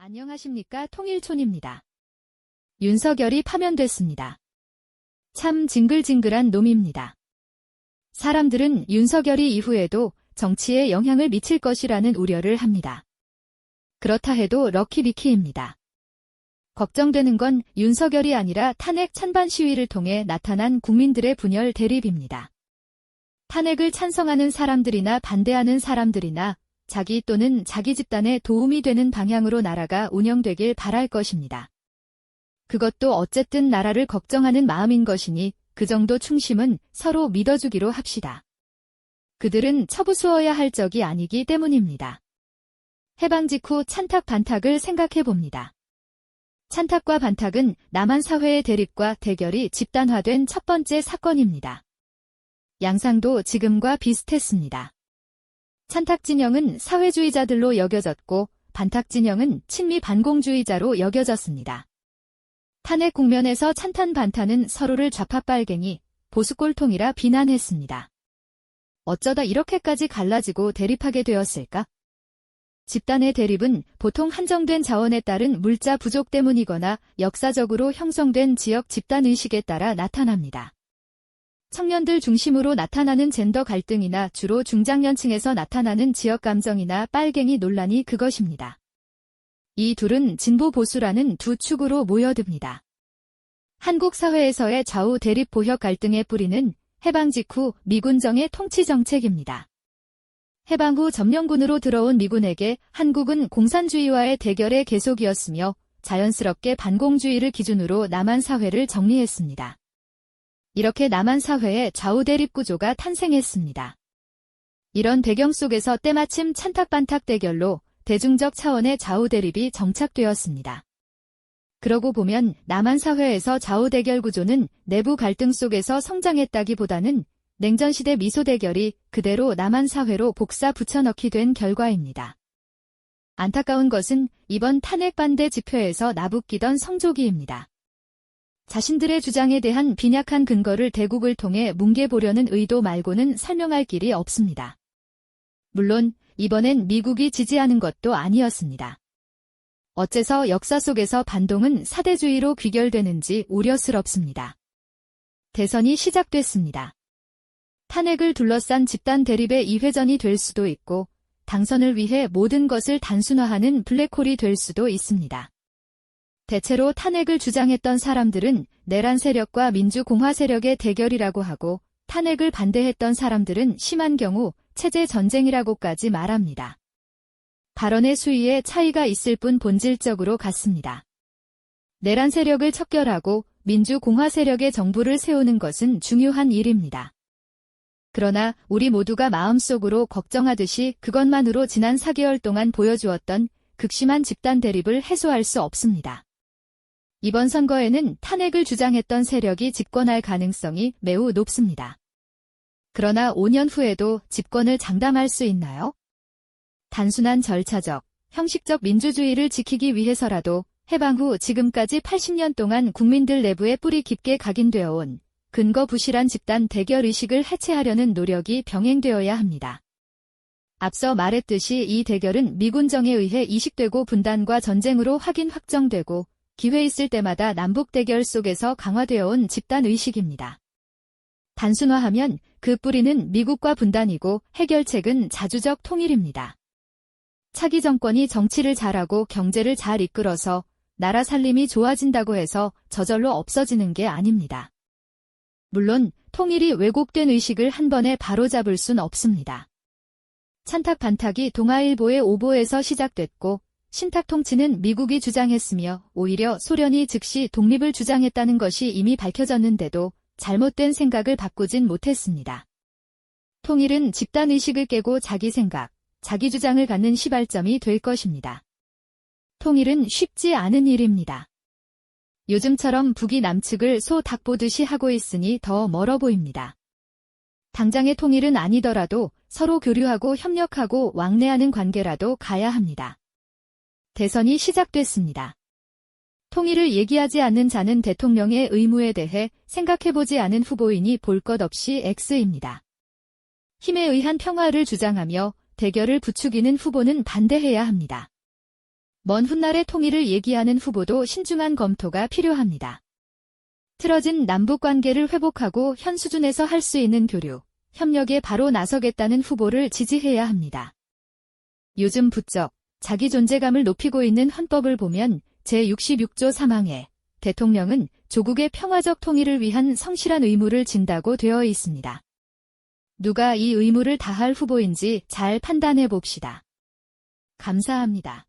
안녕하십니까, 통일촌입니다. 윤석열이 파면됐습니다. 참 징글징글한 놈입니다. 사람들은 윤석열이 이후에도 정치에 영향을 미칠 것이라는 우려를 합니다. 그렇다 해도 럭키비키입니다. 걱정되는 건 윤석열이 아니라 탄핵 찬반 시위를 통해 나타난 국민들의 분열 대립입니다. 탄핵을 찬성하는 사람들이나 반대하는 사람들이나 자기 또는 자기 집단에 도움이 되는 방향으로 나라가 운영되길 바랄 것입니다. 그것도 어쨌든 나라를 걱정하는 마음인 것이니 그 정도 충심은 서로 믿어주기로 합시다. 그들은 처부수어야 할 적이 아니기 때문입니다. 해방 직후 찬탁 반탁을 생각해봅니다. 찬탁과 반탁은 남한 사회의 대립과 대결이 집단화된 첫 번째 사건입니다. 양상도 지금과 비슷했습니다. 찬탁 진영은 사회주의자들로 여겨졌고 반탁 진영은 친미 반공주의자로 여겨졌습니다. 탄핵 국면에서 찬탄 반탄은 서로를 좌파 빨갱이, 보수 꼴통이라 비난했습니다. 어쩌다 이렇게까지 갈라지고 대립하게 되었을까? 집단의 대립은 보통 한정된 자원에 따른 물자 부족 때문이거나 역사적으로 형성된 지역 집단의식에 따라 나타납니다. 청년들 중심으로 나타나는 젠더 갈등이나 주로 중장년층에서 나타나는 지역 감정이나 빨갱이 논란이 그것입니다. 이 둘은 진보 보수라는 두 축으로 모여듭니다. 한국 사회에서의 좌우 대립 보역 갈등의 뿌리는 해방 직후 미군정의 통치 정책입니다. 해방 후 점령군으로 들어온 미군에게 한국은 공산주의와의 대결의 계속이었으며 자연스럽게 반공주의를 기준으로 남한 사회를 정리했습니다. 이렇게 남한 사회의 좌우 대립 구조가 탄생했습니다. 이런 배경 속에서 때마침 찬탁반탁 대결로 대중적 차원의 좌우 대립이 정착되었습니다. 그러고 보면 남한 사회에서 좌우 대결 구조는 내부 갈등 속에서 성장했다기보다는 냉전시대 미소 대결이 그대로 남한 사회로 복사 붙여넣기 된 결과입니다. 안타까운 것은 이번 탄핵 반대 집회에서 나부끼던 성조기입니다. 자신들의 주장에 대한 빈약한 근거를 대국을 통해 뭉개보려는 의도 말고는 설명할 길이 없습니다. 물론 이번엔 미국이 지지하는 것도 아니었습니다. 어째서 역사 속에서 반동은 사대주의로 귀결되는지 우려스럽습니다. 대선이 시작됐습니다. 탄핵을 둘러싼 집단 대립의 2회전이 될 수도 있고 당선을 위해 모든 것을 단순화하는 블랙홀이 될 수도 있습니다. 대체로 탄핵을 주장했던 사람들은 내란 세력과 민주공화 세력의 대결이라고 하고 탄핵을 반대했던 사람들은 심한 경우 체제 전쟁이라고까지 말합니다. 발언의 수위에 차이가 있을 뿐 본질적으로 같습니다. 내란 세력을 척결하고 민주공화 세력의 정부를 세우는 것은 중요한 일입니다. 그러나 우리 모두가 마음속으로 걱정하듯이 그것만으로 지난 4개월 동안 보여주었던 극심한 집단 대립을 해소할 수 없습니다. 이번 선거에는 탄핵을 주장했던 세력이 집권할 가능성이 매우 높습니다. 그러나 5년 후에도 집권을 장담할 수 있나요? 단순한 절차적, 형식적 민주주의를 지키기 위해서라도 해방 후 지금까지 80년 동안 국민들 내부에 뿌리 깊게 각인되어 온 근거 부실한 집단 대결 의식을 해체하려는 노력이 병행되어야 합니다. 앞서 말했듯이 이 대결은 미군정에 의해 이식되고 분단과 전쟁으로 확정되고 기회 있을 때마다 남북 대결 속에서 강화되어 온 집단 의식입니다. 단순화하면 그 뿌리는 미국과 분단이고 해결책은 자주적 통일입니다. 차기 정권이 정치를 잘하고 경제를 잘 이끌어서 나라 살림이 좋아진다고 해서 저절로 없어지는 게 아닙니다. 물론 통일이 왜곡된 의식을 한 번에 바로잡을 순 없습니다. 찬탁 반탁이 동아일보의 오보에서 시작됐고 신탁 통치는 미국이 주장했으며 오히려 소련이 즉시 독립을 주장했다는 것이 이미 밝혀졌는데도 잘못된 생각을 바꾸진 못했습니다. 통일은 집단의식을 깨고 자기 생각, 자기 주장을 갖는 시발점이 될 것입니다. 통일은 쉽지 않은 일입니다. 요즘처럼 북이 남측을 소 닭 보듯이 하고 있으니 더 멀어 보입니다. 당장의 통일은 아니더라도 서로 교류하고 협력하고 왕래하는 관계라도 가야 합니다. 대선이 시작됐습니다. 통일을 얘기하지 않는 자는 대통령의 의무에 대해 생각해보지 않은 후보이니 볼 것 없이 X입니다. 힘에 의한 평화를 주장하며 대결을 부추기는 후보는 반대해야 합니다. 먼 훗날의 통일을 얘기하는 후보도 신중한 검토가 필요합니다. 틀어진 남북관계를 회복하고 현 수준에서 할 수 있는 교류, 협력에 바로 나서겠다는 후보를 지지해야 합니다. 요즘 부쩍 자기 존재감을 높이고 있는 헌법을 보면 제66조 3항에 대통령은 조국의 평화적 통일을 위한 성실한 의무를 진다고 되어 있습니다. 누가 이 의무를 다할 후보인지 잘 판단해 봅시다. 감사합니다.